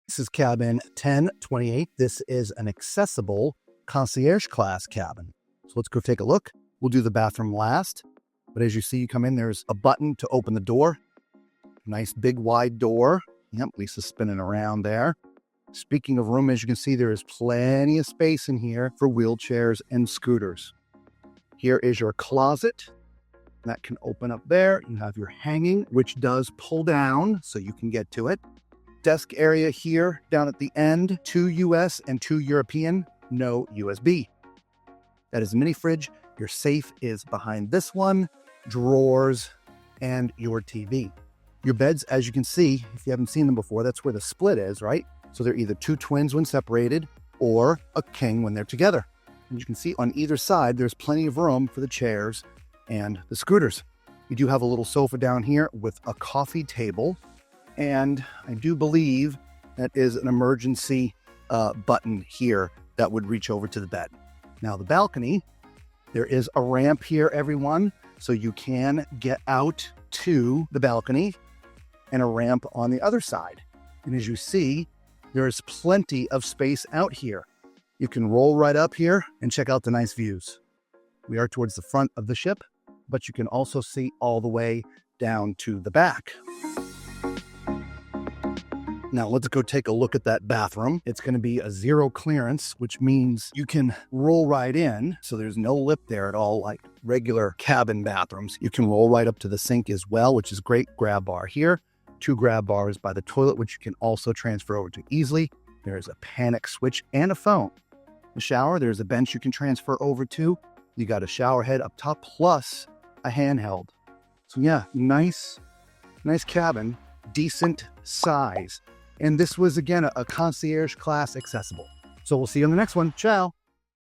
This is cabin 1028. This is an accessible concierge class cabin. So let's go take a look. We'll do the bathroom last. But as you see, you come in, there's a button to open the door. Nice big wide door. Yep, Lisa's spinning around there. Speaking of room, as you can see, there is plenty of space in here for wheelchairs and scooters. Here is your closet. That can open up there. You have your hanging, which does pull down so you can get to it. Desk area here down at the end, 2 US and 2 European, no USB. That is a mini fridge. Your safe is behind this one, drawers, and your TV. Your beds, as you can see, if you haven't seen them before, that's where the split is, right? So they're either 2 twins when separated or a king when they're together. And you can see on either side, there's plenty of room for the chairs and the scooters. You do have a little sofa down here with a coffee table. And I do believe that is an emergency button here that would reach over to the bed. Now the balcony, there is a ramp here, everyone, so you can get out to the balcony and a ramp on the other side. And as you see, there is plenty of space out here. You can roll right up here and check out the nice views. We are towards the front of the ship, but you can also see all the way down to the back. Now let's go take a look at that bathroom. It's going to be a 0 clearance, which means you can roll right in. So there's no lip there at all, like regular cabin bathrooms. You can roll right up to the sink as well, which is great. Grab bar here, 2 grab bars by the toilet, which you can also transfer over to easily. There's a panic switch and a phone. The shower, there's a bench you can transfer over to. You got a shower head up top plus a handheld. So yeah, nice cabin, decent size. And this was, again, a concierge class accessible. So we'll see you on the next one. Ciao.